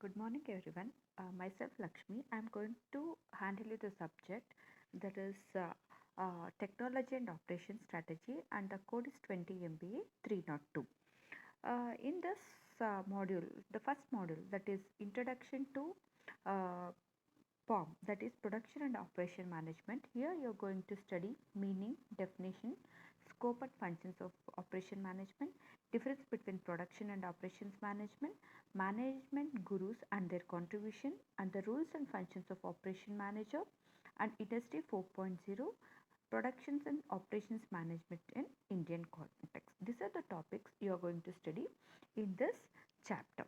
Good morning, everyone. Myself Lakshmi. I'm going to handle you the subject that is Technology and Operation Strategy, and the code is 20 MBA 302. In this module, the first module that is Introduction to uh, POM, that is Production and Operation Management. Here you're going to study meaning, definition, scope and functions of operation management, difference between production and operations management, management gurus and their contribution, and the rules and functions of operation manager, and Industry 4.0, productions and operations management in Indian context. These are the topics you are going to study in this chapter.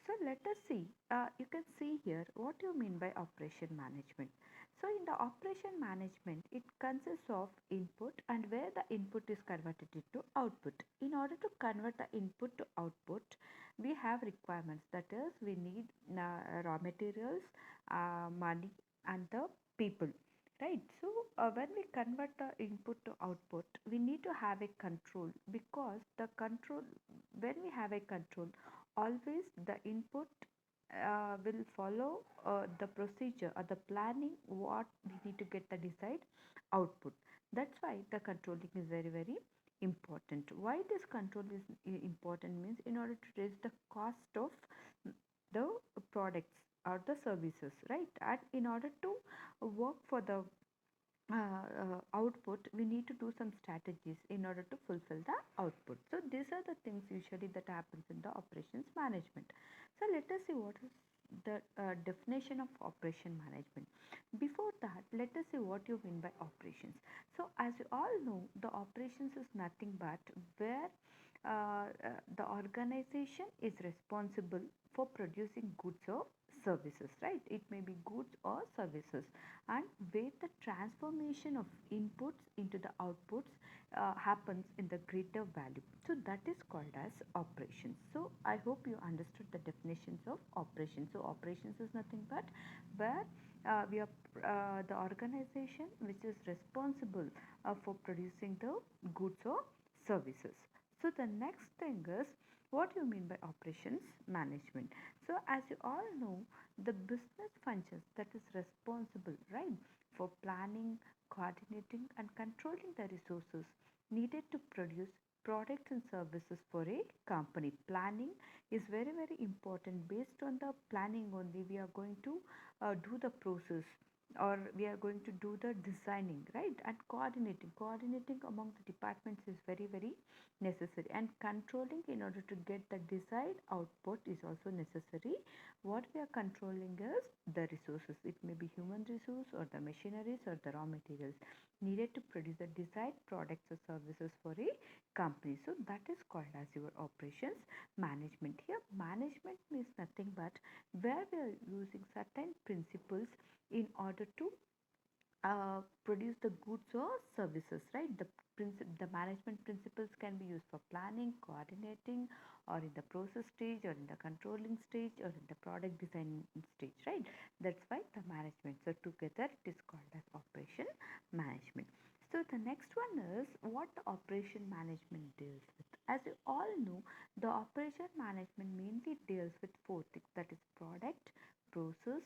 So let us see. You can see here what you mean by operation management. So in the operation management, it consists of input and where the input is converted into output. In order to convert the input to output, we have requirements. That is, we need raw materials, money, and the people. Right. So when we convert the input to output, we need to have a control, because the control, when we have a control, always the input will follow the procedure or the planning what we need to get the desired output. That's why the controlling is very, very important. Why this control is important means, in order to raise the cost of the products or the services, right? And in order to work for the output, we need to do some strategies in order to fulfill the output. So these are the things usually that happens in the operations management. So let us see what is the definition of operation management. Before that, let us see what you mean by operations. So as you all know, the operations is nothing but where the organization is responsible for producing goods or services, right? It may be goods or services, and where the transformation of inputs into the outputs happens in the greater value. So that is called as operations. So I hope you understood the definitions of operations. So operations is nothing but where we are the organization which is responsible for producing the goods or services. So the next thing is, what you mean by operations management. So as you all know, the business functions that is responsible, right, for planning, coordinating and controlling the resources needed to produce products and services for a company. Planning is very, very important. Based on the planning only, we are going to do the process, or we are going to do the designing, right? And coordinating among the departments is very, very necessary, and controlling in order to get the desired output is also necessary. What we are controlling is the resources. It may be human resource or the machineries or the raw materials needed to produce the desired products or services for a company. So that is called as your operations management. Here management means nothing but where we are using certain principles in order to produce the goods or services, right? The management principles can be used for planning, coordinating, or in the process stage, or in the controlling stage, or in the product design stage, right? That's why the management. So together it is called as operation management. So the next one is what the operation management deals with. As you all know, the operation management mainly deals with four things, that is product, process,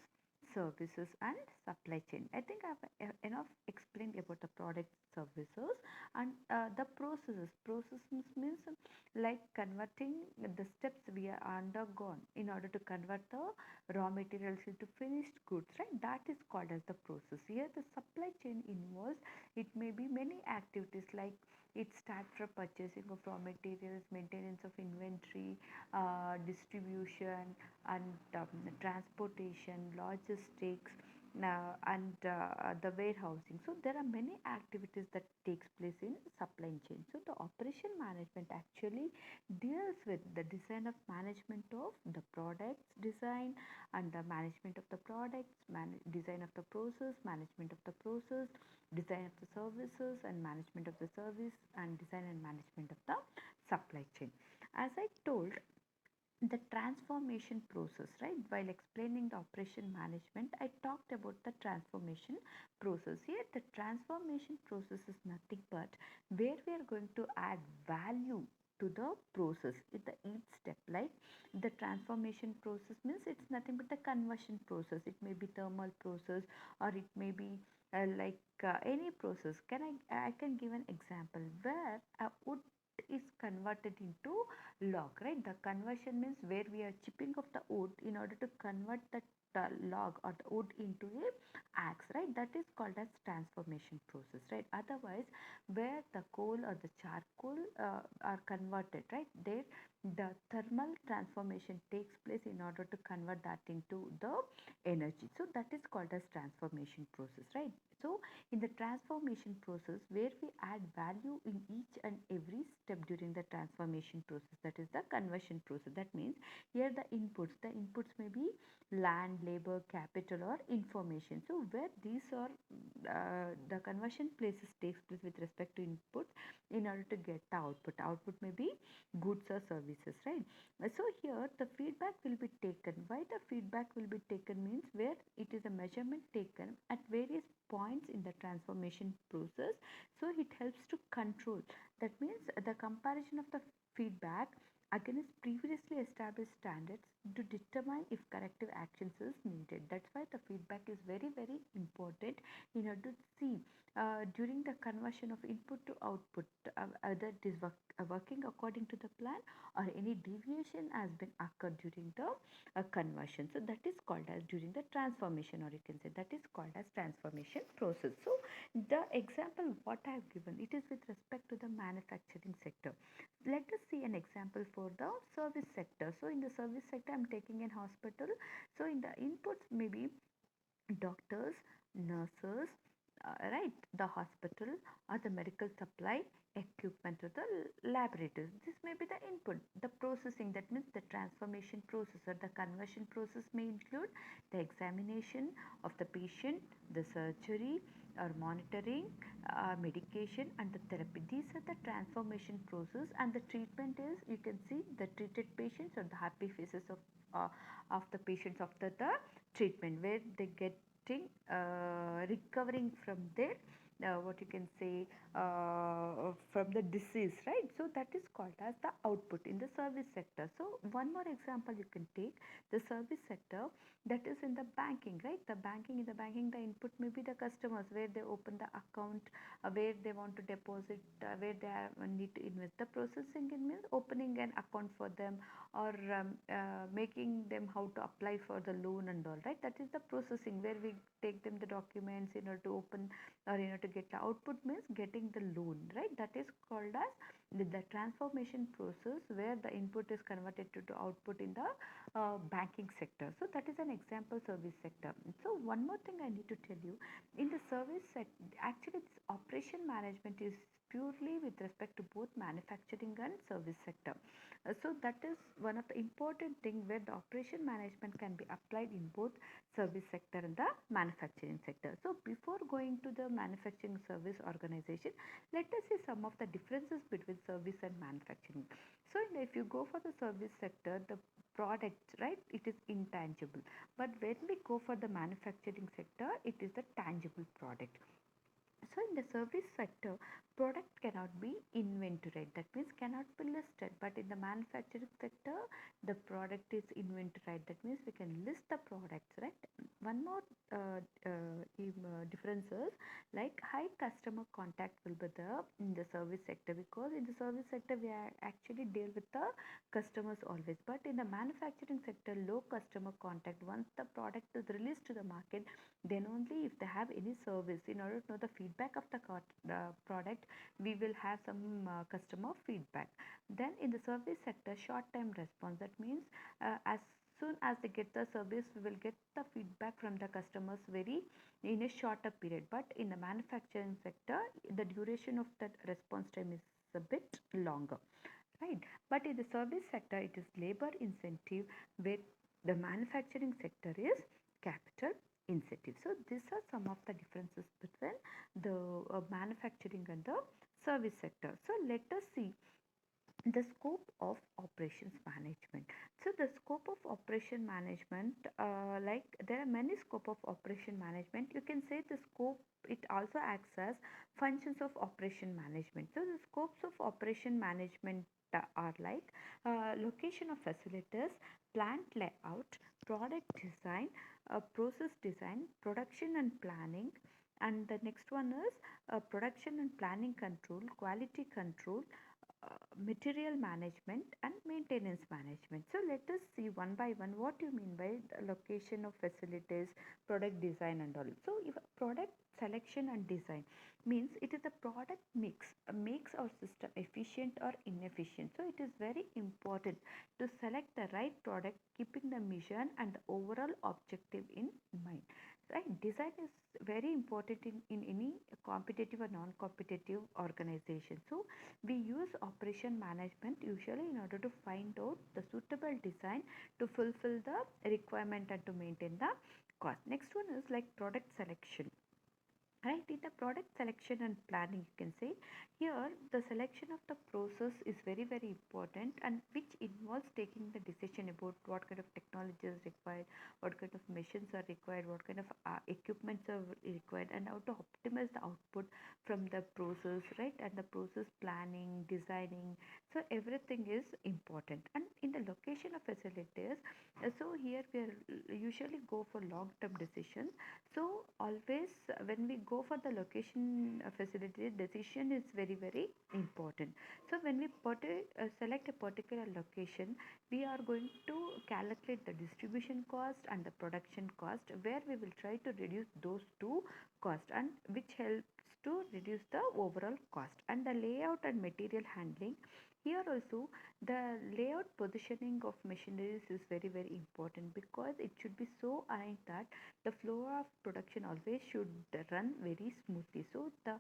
services and supply chain. I think I've enough explained about the product, services, and the processes. Processes means like converting the steps we are undergone in order to convert the raw materials into finished goods, right? That is called as the process. Here the supply chain involves, it may be many activities, like it starts from purchasing of raw materials, maintenance of inventory, distribution, and transportation, logistics, and the warehousing. So there are many activities that takes place in supply chain. So the operation management actually deals with the design of management of the products design, and the management of the products, design of the process, management of the process, design of the services and management of the service, and design and management of the supply chain. As I told, the transformation process, right? While explaining the operation management, I talked about the transformation process. Here the transformation process is nothing but where we are going to add value to the process in the each step. Like the transformation process means it's nothing but the conversion process. It may be thermal process, or it may be any process. I can give an example where a wood is converted into log, right? The conversion means where we are chipping of the wood in order to convert that log or the wood into a axe, right? That is called as transformation process, right? Otherwise, where the coal or the charcoal are converted, right? There the thermal transformation takes place in order to convert that into the energy. So that is called as transformation process, right? So in the transformation process, where we add value in each and every step during the transformation process, that is the conversion process. That means here the inputs may be land, labor, capital, or information. So where these are the conversion places takes place with respect to input in order to get the output may be goods or services, right? So here the feedback will be taken. Why the feedback will be taken means where it is a measurement taken at various points in the transformation process, so it helps to control. That means the comparison of the feedback against previously established standards to determine if corrective actions is needed. That's why the feedback is very very important in order to see during the conversion of input to output, whether it is working according to the plan or any deviation has been occurred during the conversion. So that is called as during the transformation, or you can say that is called as transformation process. So the example what I have given, it is with respect to the manufacturing sector. Let us see an example for the service sector. So in the service sector, I'm taking an hospital. So in the inputs maybe doctors, nurses, right, the hospital or the medical supply equipment or the laboratories. This may be the input. The processing, that means the transformation process or the conversion process may include the examination of the patient, the surgery or monitoring, medication and the therapy. These are the transformation process, and the treatment is, you can see the treated patients or the happy faces of the patients after the treatment, where they getting recovering from their what you can say from the disease, right? So that is called as the output in the service sector. So one more example you can take, the service sector, that is in the banking, right? The input may be the customers, where they open the account, where they want to deposit, where they need to invest. The processing, it means opening an account for them, or making them how to apply for the loan and all, right? That is the processing, where we take them the documents in order to open, or in order to get the output means getting the loan, right? That is called as the transformation process, where the input is converted to output in the banking sector. So that is an example service sector. So one more thing I need to tell you, in the service sector, actually this operation management is purely with respect to both manufacturing and service sector. So that is one of the important thing, where the operation management can be applied in both service sector and the manufacturing sector. So before going to the manufacturing service organization, let us see some of the differences between service and manufacturing. So if you go for the service sector, the product, right, it is intangible. But when we go for the manufacturing sector, it is the tangible product. So in the service sector, product cannot be inventoried. That means cannot be listed. But in the manufacturing sector, the product is inventoried. That means we can list the products, right? One more difference is like high customer contact will be there in the service sector, because in the service sector we are actually deal with the customers always. But in the manufacturing sector, low customer contact. Once the product is released to the market, then only if they have any service, in order to know the feedback of the product, we will have some customer feedback. Then in the service sector, short time response, that means as soon as they get the service, we will get the feedback from the customers very in a shorter period. But in the manufacturing sector, the duration of that response time is a bit longer, right? But in the service sector, it is labor incentive, where the manufacturing sector is capital incentive. So these are some of the differences between the manufacturing and the service sector. So let us see the scope of operations management. So the scope of operation management, like there are many scope of operation management. You can say the scope, it also acts as functions of operation management. So the scopes of operation management are like location of facilities, plant layout, product design, process design, production and planning, and the next one is production and planning control, quality control, material management and maintenance management. So let us see one by one what you mean by the location of facilities, product design and all. So if product selection and design means it is a product mix, makes our system efficient or inefficient. So it is very important to select the right product, keeping the mission and the overall objective in mind. Right, design is very important in any competitive or non-competitive organization. So we use operation management usually in order to find out the suitable design to fulfill the requirement and to maintain the cost. Next one is like product selection. Right, in the product selection and planning, you can say here the selection of the process is very important, and which involves taking the decision about what kind of technology is required, what kind of machines are required, what kind of equipments are required, and how to optimize the output from the process, right? And the process planning, designing, so everything is important. And in the location of facilities, so here we are usually go for long term decisions. So always when we go for the location facility, decision is very important. So when we select a particular location, we are going to calculate the distribution cost and the production cost, where we will try to reduce those two costs, and which helps to reduce the overall cost. And the layout and material handling, here also the layout positioning of machineries is very important, because it should be so aligned that the flow of production always should run very smoothly. So the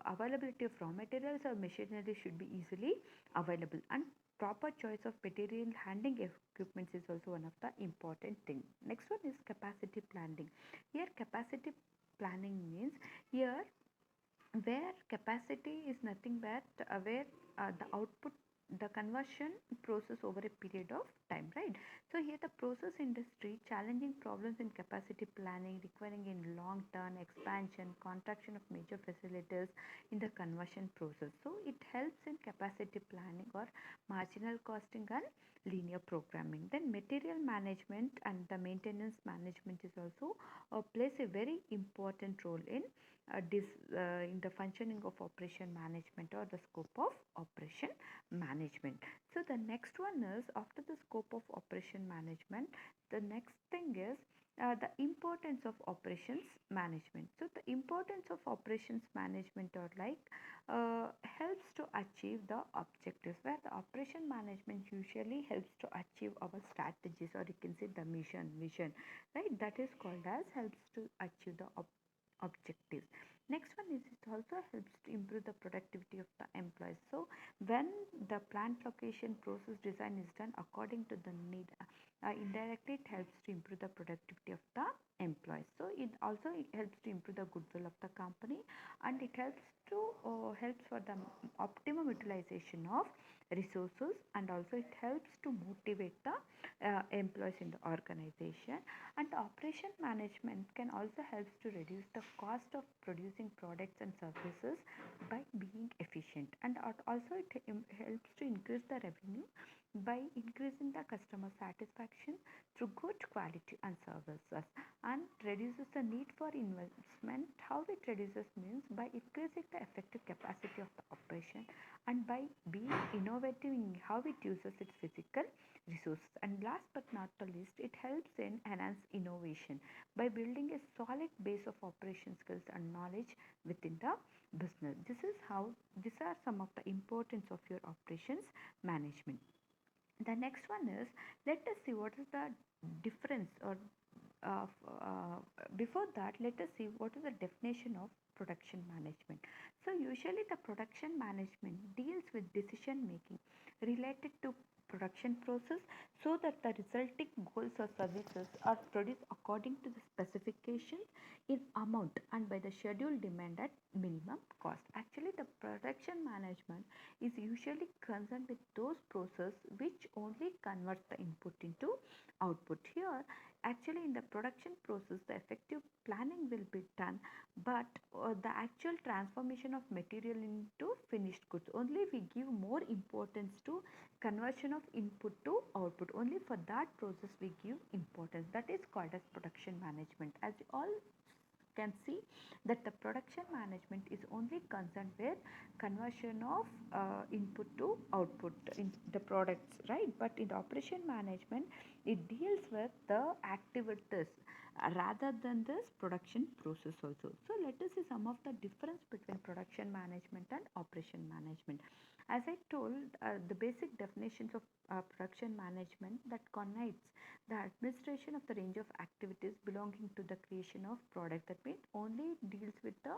availability of raw materials or machinery should be easily available, and proper choice of material handling equipments is also one of the important thing. Next one is capacity planning. Here capacity planning means here where capacity is nothing but where the output, the conversion process over a period of time, right? So here the process industry challenging problems in capacity planning, requiring in long term expansion, contraction of major facilities in the conversion process. So it helps in capacity planning or marginal costing and linear programming. Then material management and the maintenance management is also plays a very important role in the functioning of operation management or the scope of operation management. So the next one is, after the scope of operation management, the next thing is the importance of operations management. So the importance of operations management are like helps to achieve the objectives, where the operation management usually helps to achieve our strategies, or you can say the mission vision, right? That is called as helps to achieve the objectives. Next one is it also helps to improve the productivity of the employees. So when the plant location process design is done according to the need, indirectly it helps to improve the productivity of the employees. So it also it helps to improve the goodwill of the company, and it helps to helps for the optimum utilization of resources, and also it helps to motivate the employees in the organization. And operation management can also helps to reduce the cost of producing products and services by being efficient, and also it helps to increase the revenue by increasing the customer satisfaction through good quality and services, and reduces the need for investment. How it reduces means by increasing the effective capacity of the operation, and by being innovative in how it uses its physical resources. And last but not the least, it helps in enhance innovation by building a solid base of operation skills and knowledge within the business. These are some of the importance of your operations management. The next one is, let us see what is the difference, or uh, before that let us see what is the definition of production management. So usually the production management deals with decision making related to production process, so that the resulting goods or services are produced according to the specifications in amount and by the schedule demand at minimum cost. Actually the production management is usually concerned with those process which only converts the input into output. Here actually in the production process the effective planning will be done, but the actual transformation of material into finished goods only we give more importance to conversion of input to output. Only for that process we give importance. That is called as production management. As you all can see that the production management is only concerned with conversion of input to output in the products, right? But in the operation management it deals with the activities rather than this production process also. So let us see some of the difference between production management and operation management. As I told, the basic definitions of production management that connotes the administration of the range of activities belonging to the creation of product. That means only deals with the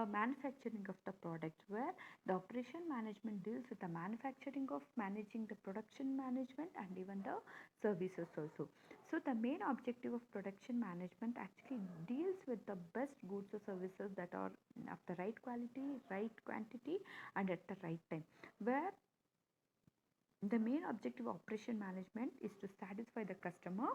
manufacturing of the products, where the operation management deals with the manufacturing of managing the production management and even the services also. So the main objective of production management actually deals with the best goods or services that are of the right quality, right quantity, and at the right time, where the main objective of operation management is to satisfy the customer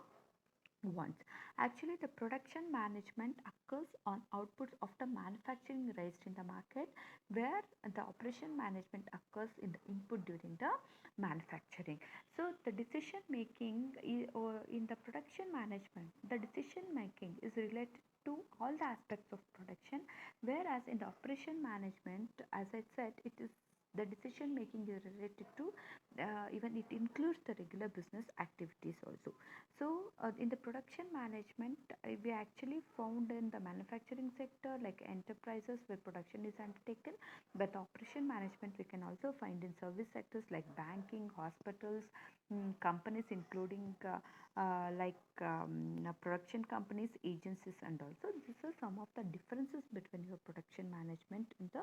wants. Actually, the production management occurs on outputs of the manufacturing raised in the market, where the operation management occurs in the input during the manufacturing. So, the decision making in the production management, the decision making is related to all the aspects of production, whereas in the operation management, as I said, it is the decision making is related to even it includes the regular business activities also. So in the production management we actually found in the manufacturing sector like enterprises where production is undertaken, but operation management we can also find in service sectors like banking, hospitals, companies including production companies, agencies, and also these are some of the differences between your production management and the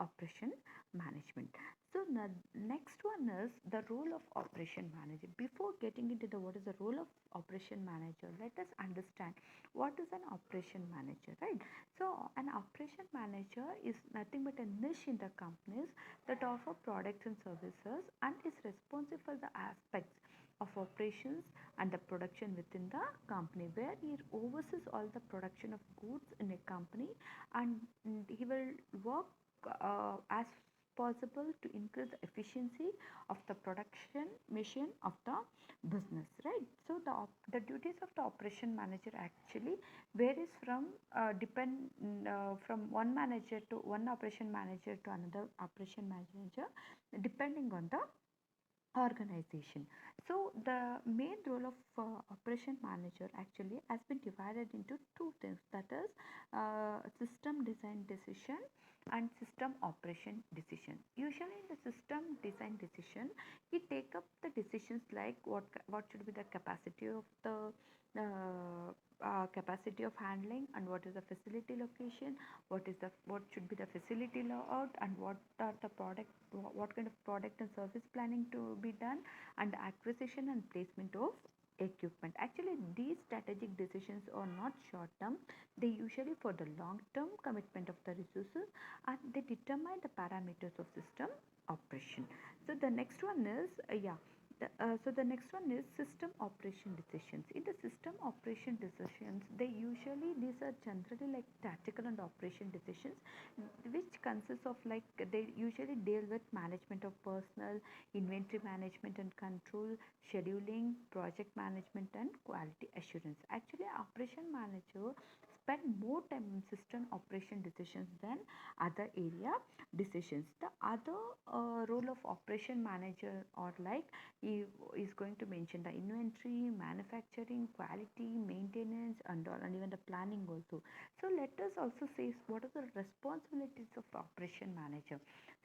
operation management. So next one is the role of operation manager. Before getting into the what is the role of operation manager, let us understand what is an operation manager, right? So an operation manager is nothing but a niche in the companies that offer products and services and is responsible for the aspects of operations and the production within the company, where he oversees all the production of goods in a company, and he will work as possible to increase the efficiency of the production machine of the business, right? So the duties of the operation manager actually varies from from one manager to one operation manager to another operation manager depending on the organization. So the main role of operation manager actually has been divided into two things, that is system design decision and system operation decision. Usually in the system design decision we take up the decisions like what should be the capacity of the capacity of handling, and what is the facility location, what should be the facility layout, and what are the product, what kind of product and service planning to be done, and acquisition and placement of equipment. Actually these strategic decisions are not short term, they usually for the long term commitment of the resources, and they determine the parameters of system operation. So the next one is so the next one is system operation decisions. In the system operation decisions, these are generally like tactical and operation decisions, which consists of like they usually deal with management of personnel, inventory management and control, scheduling, project management, and quality assurance. Actually, operation manager spend more time on system operation decisions than other area decisions. The other role of operation manager or like he is going to mention the inventory, manufacturing, quality, maintenance, and all, and even the planning also. So let us also say what are the responsibilities of operation manager.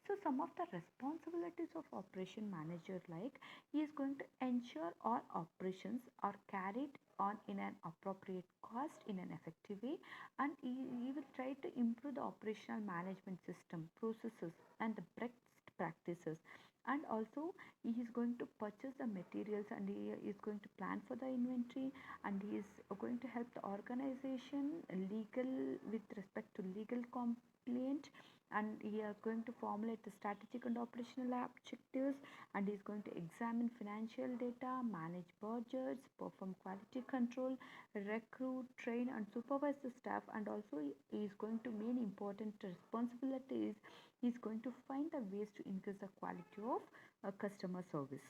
So some of the responsibilities of operation manager like he is going to ensure all operations are carried on in an appropriate cost in an effective way, and he will try to improve the operational management system processes and the best practices, and also he is going to purchase the materials, and he is going to plan for the inventory, and he is going to help the organization legal with respect to legal disciplined, and he is going to formulate the strategic and operational objectives, and he is going to examine financial data, manage budgets, perform quality control, recruit, train and supervise the staff, and also he is going to main important responsibilities. He is going to find the ways to increase the quality of customer service.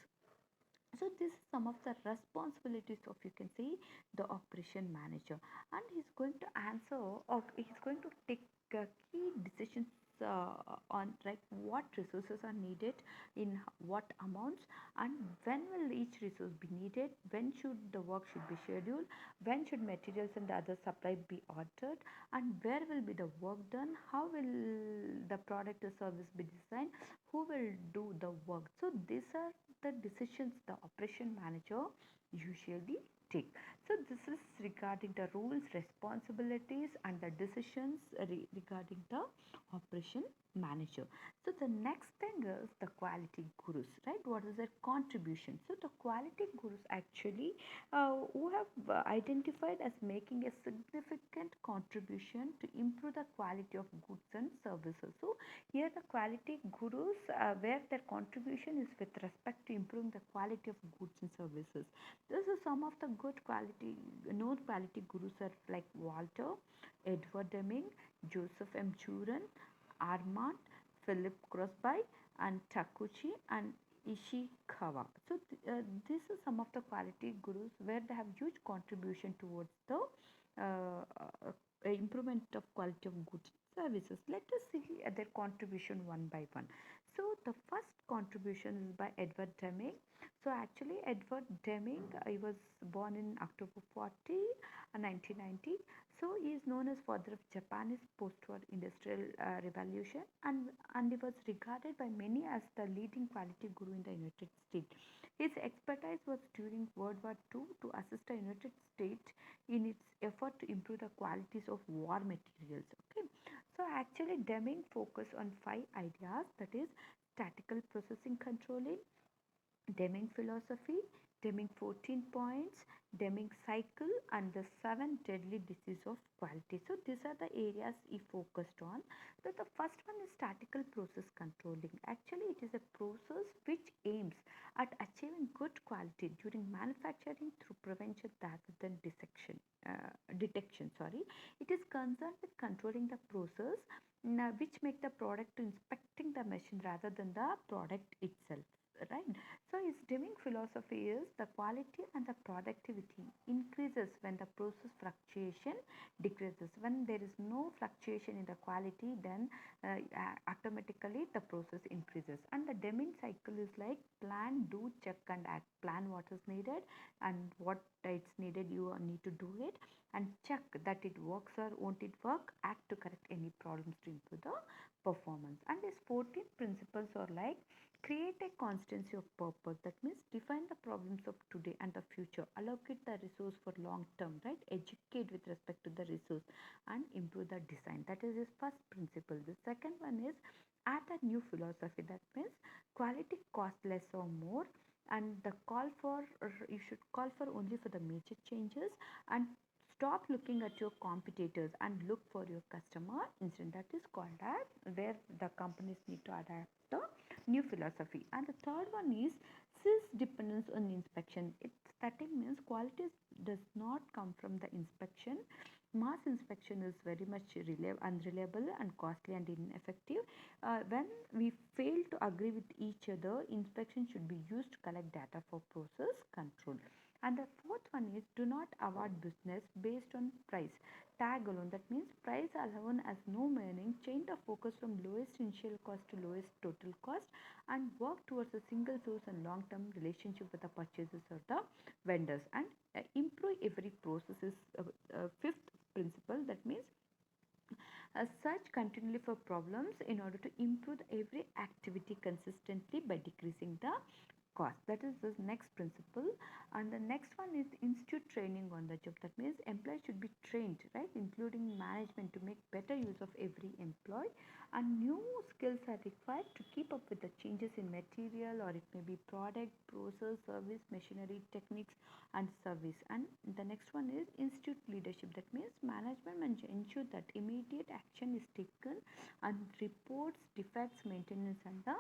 So this is some of the responsibilities of, you can say, the operation manager, and he's going to answer, or he's going to take key decisions on like what resources are needed in what amounts, and when will each resource be needed, when should the work should be scheduled, when should materials and other supply be ordered, and where will be the work done, how will the product or service be designed, who will do the work. So these are the decisions the operation manager usually take. So this is regarding the roles, responsibilities and the decisions regarding the operation manager. So the next thing is the quality gurus, right? What is their contribution? So the quality gurus actually who have identified as making a significant contribution to improve the quality of goods and services. So here the quality gurus, where their contribution is with respect to improving the quality of goods and services. This is some of the good quality, known quality gurus are like Walter, Edward Deming, Joseph M. Juran, Armand, Philip Crosby, and Takuchi and Ishikawa. So this is some of the quality gurus where they have huge contribution towards the improvement of quality of goods services. Let us see their contribution one by one. So the first contribution is by Edward Deming. So actually Edward Deming, he was born in October 40, 1990. So he is known as father of Japanese post-war industrial revolution, and he was regarded by many as the leading quality guru in the United States. His expertise was during World War II to assist the United States in its effort to improve the qualities of war materials. Okay, so actually Deming focused on five ideas, that is statical processing controlling, Deming philosophy, Deming 14 points, Deming cycle, and the seven deadly diseases of quality. So these are the areas he focused on. So the first one is statical process controlling. Actually, it is a process which aims at achieving good quality during manufacturing through prevention rather than detection. Sorry, it is concerned with controlling the process, which make the product to inspecting the machine rather than the product itself, right? So his dimming philosophy is the quality and the productivity increases when the process fluctuation decreases. When there is no fluctuation in the quality, then automatically the process increases. And the Deming cycle is like plan, do, check and act. Plan what is needed, and what it's needed you need to do it, and check that it works or won't it work. Act to correct any problems to improve the performance. And these 14 principles are like create a constancy of purpose. That means define the problems of today and the future. Allocate the resource for long term, right? Educate with respect to the resource and improve the design. That is his first principle. The second one is add a new philosophy. That means quality cost less or more, and the call for, you should call for only for the major changes, and stop looking at your competitors and look for your customer instead. That is called as where the companies need to adapt the new philosophy. And the third one is cease dependence on inspection. It that means quality does not come from the inspection. Mass inspection is very much unreliable and costly and ineffective. When we fail to agree with each other, inspection should be used to collect data for process control. And the fourth one is do not award business based on price tag alone. That means price alone has no meaning. Change the focus from lowest initial cost to lowest total cost, and work towards a single source and long term relationship with the purchasers or the vendors, and improve every process is fifth principle. That means search continually for problems in order to improve every activity consistently by decreasing the cost. That is the next principle. And the next one is institute training on the job. That means employees should be trained, right, including management, to make better use of every employee, and new skills are required to keep up with the changes in material, or it may be product, process, service, machinery, techniques and service. And the next one is institute leadership. That means management must ensure that immediate action is taken and reports defects, maintenance, and the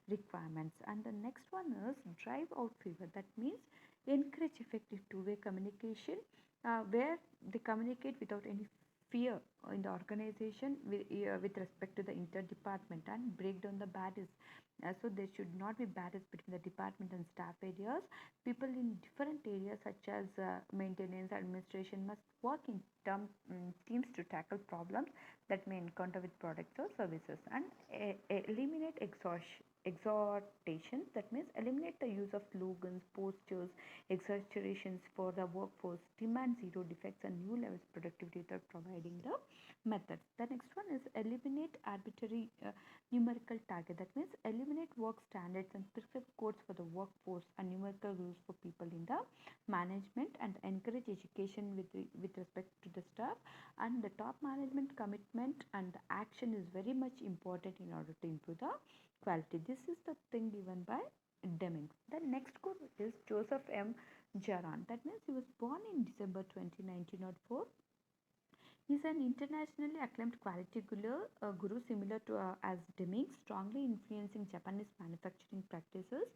requirements. And the next one is drive out fever. That means encourage effective two-way communication, where they communicate without any fear in the organization with respect to the interdepartment, and break down the barriers. So there should not be barriers between the department and staff areas. People in different areas such as maintenance, administration must work in teams to tackle problems that may encounter with products or services, and eliminate exhortation. That means eliminate the use of slogans, postures, exaggerations for the workforce, demand zero defects and new levels of productivity without providing the methods. The next one is eliminate arbitrary numerical target. That means eliminate work standards and prescribed codes for the workforce and numerical rules for people in the management, and encourage education with respect to the staff. And the top management commitment and the action is very much important in order to improve the quality. This is the thing given by Deming. The next quote is Joseph M. Jaran. That means he was born in December 20, 1904. He is an internationally acclaimed quality guru similar to as Deming, strongly influencing Japanese manufacturing practices.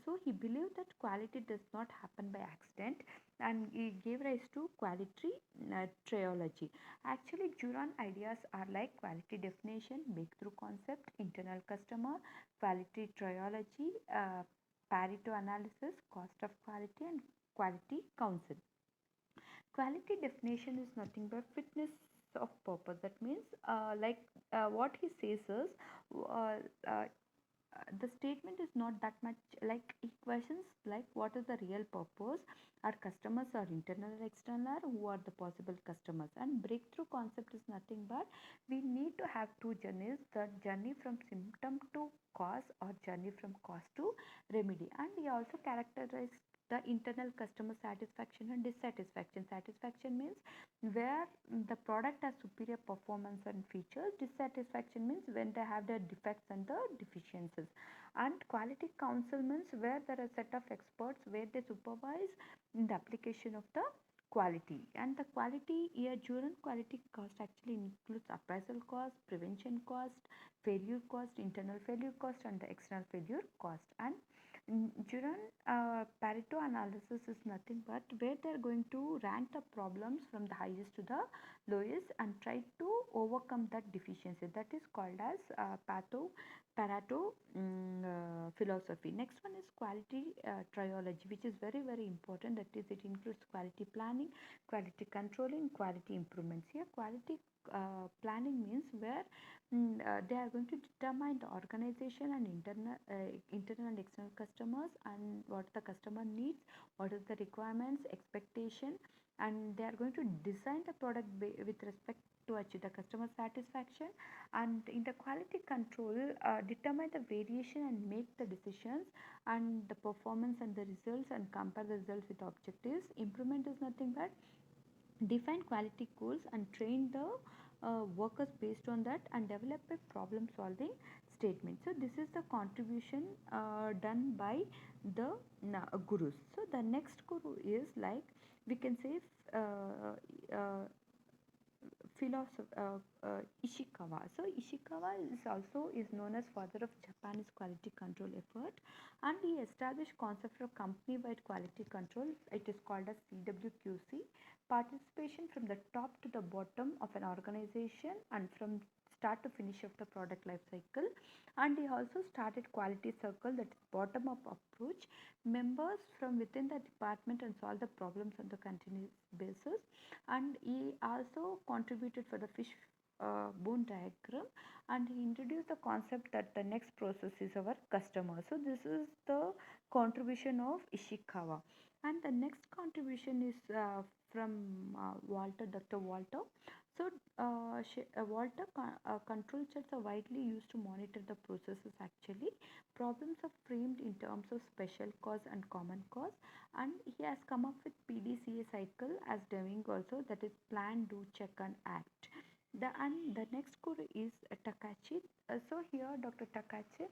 So he believed that quality does not happen by accident, and he gave rise to quality triology. Actually, Juran ideas are like quality definition, breakthrough concept, internal customer, quality triology, Pareto analysis, cost of quality, and quality council. Quality definition is nothing but fitness of purpose. That means, what he says is, uh, uh, the statement is not that much like he questions like what is the real purpose, our customers are internal or external, who are the possible customers. And breakthrough concept is nothing but we need to have two journeys, the journey from symptom to cause or journey from cause to remedy. And he also characterized the internal customer satisfaction and dissatisfaction. Satisfaction means where the product has superior performance and features. Dissatisfaction means when they have the defects and the deficiencies. And quality council means where there are a set of experts where they supervise in the application of the quality. And the quality year during quality cost actually includes appraisal cost, prevention cost, failure cost, internal failure cost, and the external failure cost. And during Pareto analysis is nothing but where they are going to rank the problems from the highest to the lowest and try to overcome that deficiency. That is called as Pareto philosophy. Next one is quality triology, which is very very important. That is, it includes quality planning, quality controlling, quality improvements. Here, quality planning means where they are going to determine the organization and internal and external customers and what the customer needs, what is the requirements, expectation, and they are going to design the product with respect to achieve the customer satisfaction. And in the quality control, determine the variation and make the decisions and the performance and the results and compare the results with objectives. Improvement is nothing but define quality goals and train the workers based on that and develop a problem solving statement. So this is the contribution done by the gurus. So the next guru is like we can say philosopher Ishikawa. So Ishikawa is also is known as father of Japanese quality control effort, and he established concept of company-wide quality control. It is called as CWQC. Participation from the top to the bottom of an organization and from start to finish of the product life cycle. And he also started quality circle, that is bottom up approach, members from within the department and solve the problems on the continuous basis. And he also contributed for the fish bone diagram, and he introduced the concept that the next process is our customer. So this is the contribution of Ishikawa. And the next contribution is from Dr. Walter. So Walter control charts are widely used to monitor the processes. Actually, problems are framed in terms of special cause and common cause, and he has come up with PDCA cycle as Deming also, that is plan, do, check, and act. The next guru is Takachi. So here, Dr. Takachi.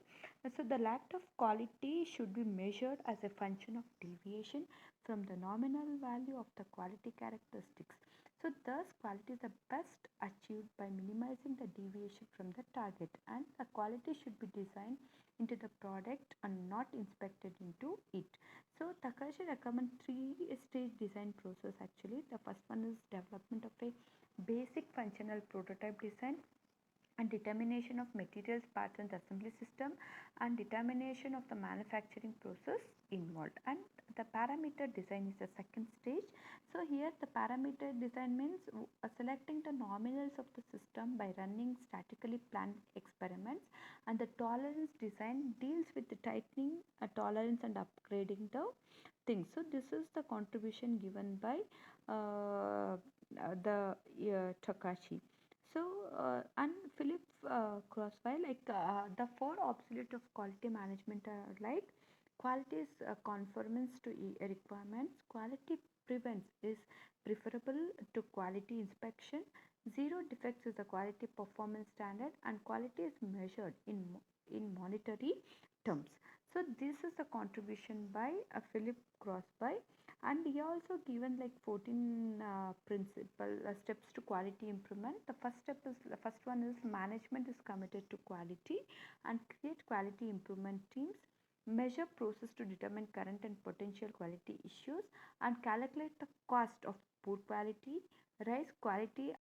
So the lack of quality should be measured as a function of deviation from the nominal value of the quality characteristics. So thus, quality is the best achieved by minimizing the deviation from the target, and the quality should be designed into the product and not inspected into it. So Takashi recommends three-stage design process actually. The first one is development of a basic functional prototype design and determination of materials, parts and assembly system, and determination of the manufacturing process involved. And the parameter design is the second stage. So here the parameter design means selecting the nominals of the system by running statically planned experiments, and the tolerance design deals with the tightening tolerance and upgrading the things. So this is the contribution given by the Takashi. So, and Philip Crosswell, the four obsolete of quality management are like quality is conformance to requirements, quality prevents is preferable to quality inspection, zero defects is the quality performance standard, and quality is measured in monetary terms. So, this is the contribution by Philip Crossby, and he also given like 14 principle steps to quality improvement. The first one is management is committed to quality and create quality improvement teams, measure process to determine current and potential quality issues, and calculate the cost of poor quality, raise quality